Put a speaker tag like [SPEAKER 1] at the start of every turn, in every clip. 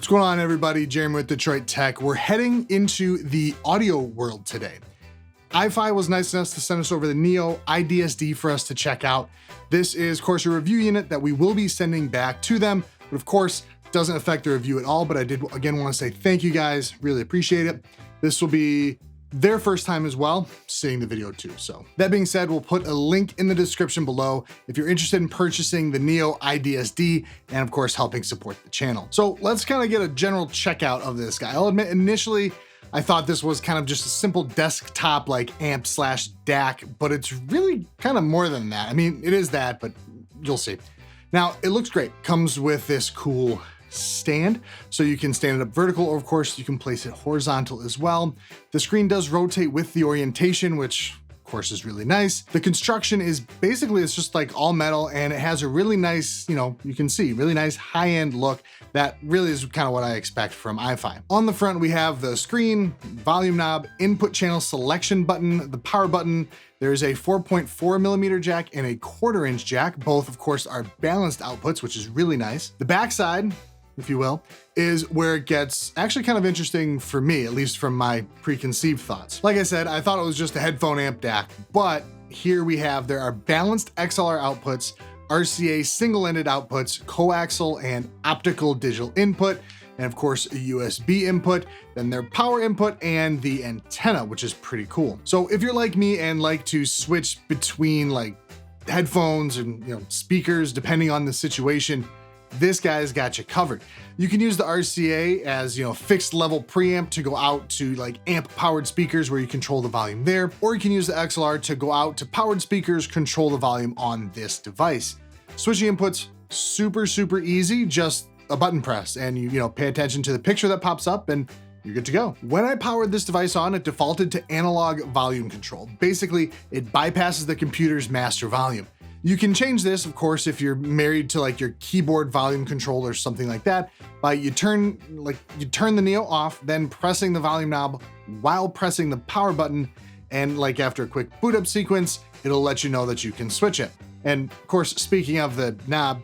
[SPEAKER 1] What's going on, everybody? Jeremy with Detroit Tech. We're heading into the audio world today. iFi was nice enough to send us over the Neo iDSD for us to check out. This is, of course, a review unit that we will be sending back to them, but of course, doesn't affect the review at all. But I did, again, want to say thank you guys. Really appreciate it. This will be their first time as well seeing the video too. So that being said, we'll put a link in the description below if you're interested in purchasing the Neo iDSD and of course helping support the channel. So let's kind of get a general checkout of this guy. I'll admit initially I thought this was kind of just a simple desktop like amp slash DAC, but it's really kind of more than that. I mean, it is that, but you'll see. Now it looks great. Comes with this cool stand, so you can stand it up vertical, or of course you can place it horizontal as well. The screen does rotate with the orientation, which of course is really nice. The construction is basically, it's just like all metal, and it has a really nice, you can see, really nice high-end look that really is kind of what I expect from iFi. On the front, we have the screen, volume knob, input channel selection button, the power button. There's a 4.4 millimeter jack and a 1/4 inch jack. Both, of course, are balanced outputs, which is really nice. The backside, if you will, is where it gets actually kind of interesting for me, at least from my preconceived thoughts. Like I said, I thought it was just a headphone amp DAC, but here we have, there are balanced XLR outputs, RCA single-ended outputs, coaxial and optical digital input, and of course a USB input, then their power input and the antenna, which is pretty cool. So if you're like me and like to switch between like headphones and speakers, depending on the situation, this guy's got you covered. You can use the RCA as, fixed level preamp to go out to like amp powered speakers where you control the volume there, or you can use the XLR to go out to powered speakers, control the volume on this device. Switching inputs, super easy, just a button press, and you pay attention to the picture that pops up and you're good to go. When I powered this device on, it defaulted to analog volume control. Basically, it bypasses the computer's master volume. You can change this, of course, if you're married to like your keyboard volume control or something like that, by you turn the Neo off, then pressing the volume knob while pressing the power button, and like after a quick boot up sequence, it'll let you know that you can switch it. And of course, speaking of the knob,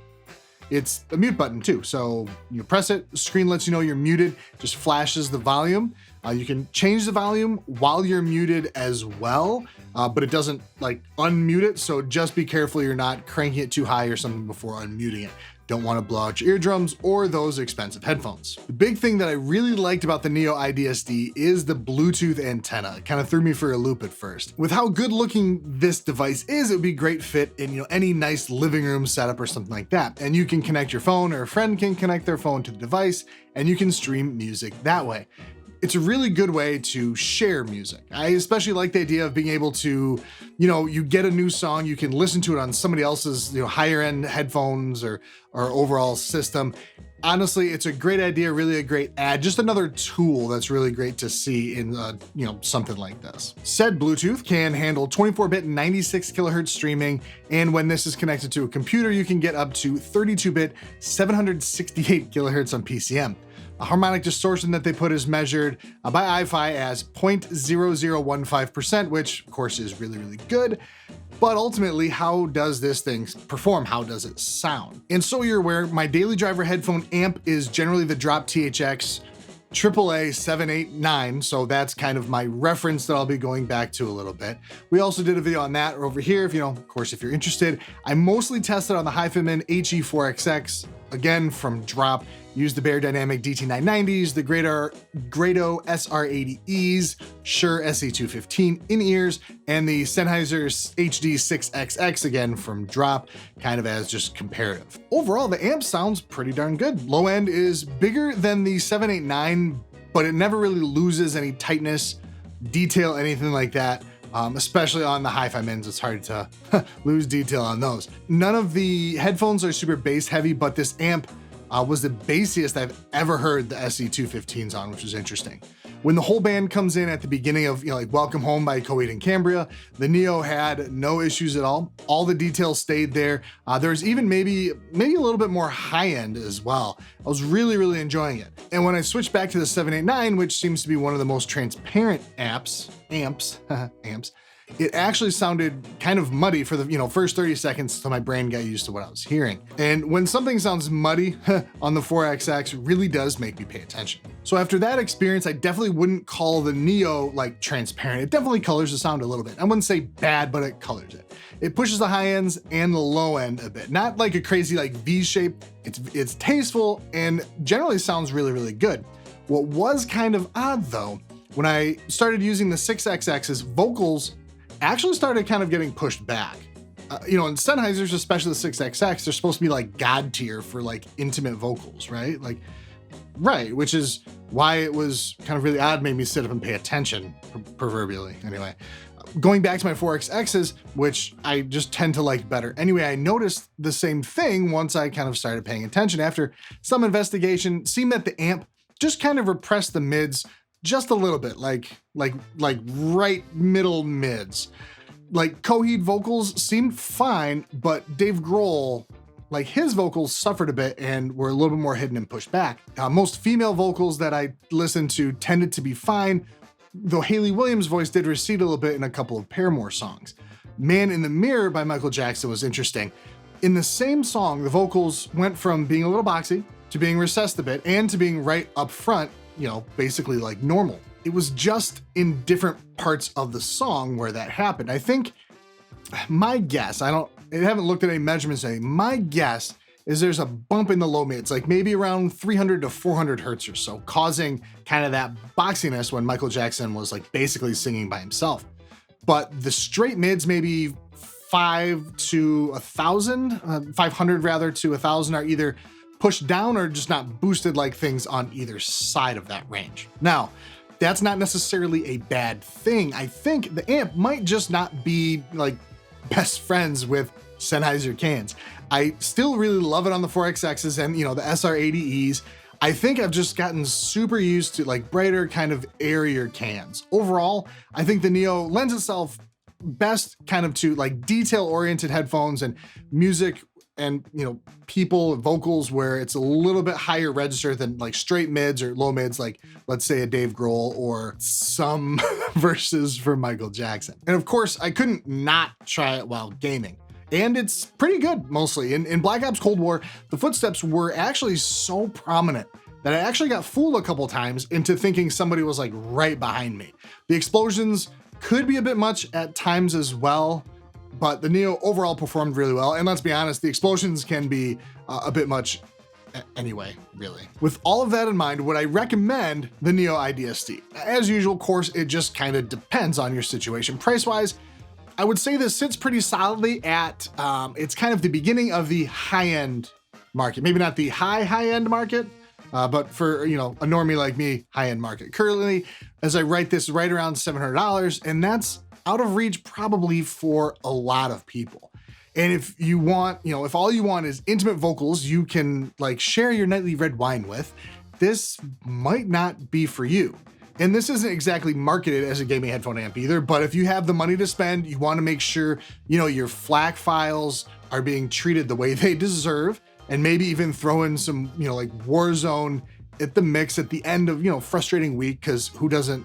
[SPEAKER 1] it's a mute button too. So you press it, the screen lets you know you're muted, just flashes the volume. You can change the volume while you're muted as well, but it doesn't like unmute it. So just be careful you're not cranking it too high or something before unmuting it. Don't want to blow out your eardrums or those expensive headphones. The big thing that I really liked about the Neo iDSD is the Bluetooth antenna. It kind of threw me for a loop at first. With how good looking this device is, it would be great fit in any nice living room setup or something like that. And you can connect your phone, or a friend can connect their phone to the device, and you can stream music that way. It's a really good way to share music. I especially like the idea of being able to, you get a new song, you can listen to it on somebody else's, higher end headphones or overall system. Honestly, it's a great idea, really a great ad, just another tool that's really great to see in, something like this. Said Bluetooth can handle 24-bit 96 kilohertz streaming, and when this is connected to a computer, you can get up to 32-bit 768 kilohertz on PCM. A harmonic distortion that they put is measured by iFi as 0.0015%, which of course is really good. But ultimately, how does this thing perform? How does it sound? And so you're aware, my daily driver headphone amp is generally the Drop THX AAA 789, so that's kind of my reference that I'll be going back to a little bit. We also did a video on that over here, if of course, if you're interested. I mostly tested on the HiFiMan HE4XX, again from Drop. Used the Beyerdynamic DT990s, the Grado SR80Es, Shure SE215 in-ears, and the Sennheiser HD6XX, again from Drop, kind of as just comparative. Overall, the amp sounds pretty darn good. Low end is bigger than the 789, but it never really loses any tightness, detail, anything like that. Especially on the HiFiMans, it's hard to lose detail on those. None of the headphones are super bass heavy, but this amp was the bassiest I've ever heard the SE215s on, which is interesting. When the whole band comes in at the beginning of, like Welcome Home by Coheed and Cambria, the Neo had no issues at all. All the details stayed there. There's even maybe a little bit more high end as well. I was really enjoying it. And when I switched back to the 789, which seems to be one of the most transparent amps, it actually sounded kind of muddy for the first 30 seconds until my brain got used to what I was hearing. And when something sounds muddy on the 4XX, it really does make me pay attention. So after that experience, I definitely wouldn't call the Neo like transparent. It definitely colors the sound a little bit. I wouldn't say bad, but it colors it. It pushes the high ends and the low end a bit. Not like a crazy like V shape. It's tasteful and generally sounds really, really good. What was kind of odd though, when I started using the 6XX's vocals actually started kind of getting pushed back. In Sennheisers, especially the 6XX, they're supposed to be like God tier for like intimate vocals, right? Right, which is why it was kind of really odd, made me sit up and pay attention, proverbially. Anyway, going back to my 4XX's, which I just tend to like better. Anyway, I noticed the same thing once I kind of started paying attention. After some investigation, seemed that the amp just kind of repressed the mids just a little bit, like right middle mids. Like Coheed vocals seemed fine, but Dave Grohl, like his vocals suffered a bit and were a little bit more hidden and pushed back. Most female vocals that I listened to tended to be fine, though Hayley Williams' voice did recede a little bit in a couple of Paramore songs. Man in the Mirror by Michael Jackson was interesting. In the same song, the vocals went from being a little boxy to being recessed a bit and to being right up front, basically like normal. It was just in different parts of the song where that happened. I think my guess, I haven't looked at any measurements or anything. My guess is there's a bump in the low mids, like maybe around 300 to 400 hertz or so, causing kind of that boxiness when Michael Jackson was like basically singing by himself. But the straight mids, maybe 500 to 1,000 are either pushed down or just not boosted like things on either side of that range. Now, that's not necessarily a bad thing. I think the amp might just not be like best friends with Sennheiser cans. I still really love it on the 4XX's and the SR80Es. I think I've just gotten super used to like brighter, kind of airier cans. Overall, I think the Neo lends itself best kind of to like detail-oriented headphones and music and people vocals where it's a little bit higher register than like straight mids or low mids, like let's say a Dave Grohl or some verses for Michael Jackson. And of course I couldn't not try it while gaming, and it's pretty good. Mostly in Black Ops Cold War, the footsteps were actually so prominent that I actually got fooled a couple times into thinking somebody was like right behind me. The explosions could be a bit much at times as well, but the Neo overall performed really well. And let's be honest, the explosions can be a bit much anyway, really. With all of that in mind, would I recommend the Neo iDSD? As usual, of course, it just kind of depends on your situation. Price-wise, I would say this sits pretty solidly at, it's kind of the beginning of the high-end market. Maybe not the high-end market, but for, a normie like me, high-end market. Currently, as I write this, right around $700, and that's out of reach probably for a lot of people. And if you want, if all you want is intimate vocals you can like share your nightly red wine with, this might not be for you. And this isn't exactly marketed as a gaming headphone amp either, but if you have the money to spend, you want to make sure, your FLAC files are being treated the way they deserve, and maybe even throw in some, like Warzone at the mix at the end of, frustrating week, because who doesn't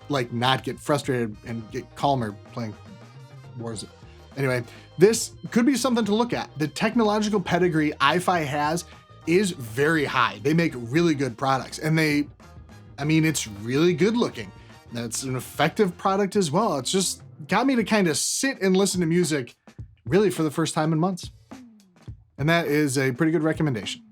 [SPEAKER 1] like not get frustrated and get calmer playing Warzone. Anyway, this could be something to look at. The technological pedigree iFi has is very high. They make really good products, and it's really good looking. That's an effective product as well. It's just got me to kind of sit and listen to music really for the first time in months. And that is a pretty good recommendation.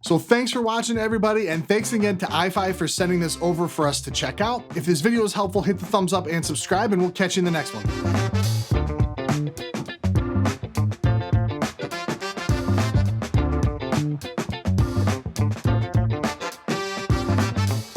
[SPEAKER 1] So thanks for watching, everybody, and thanks again to iFi for sending this over for us to check out. If this video was helpful, hit the thumbs up and subscribe, and we'll catch you in the next one.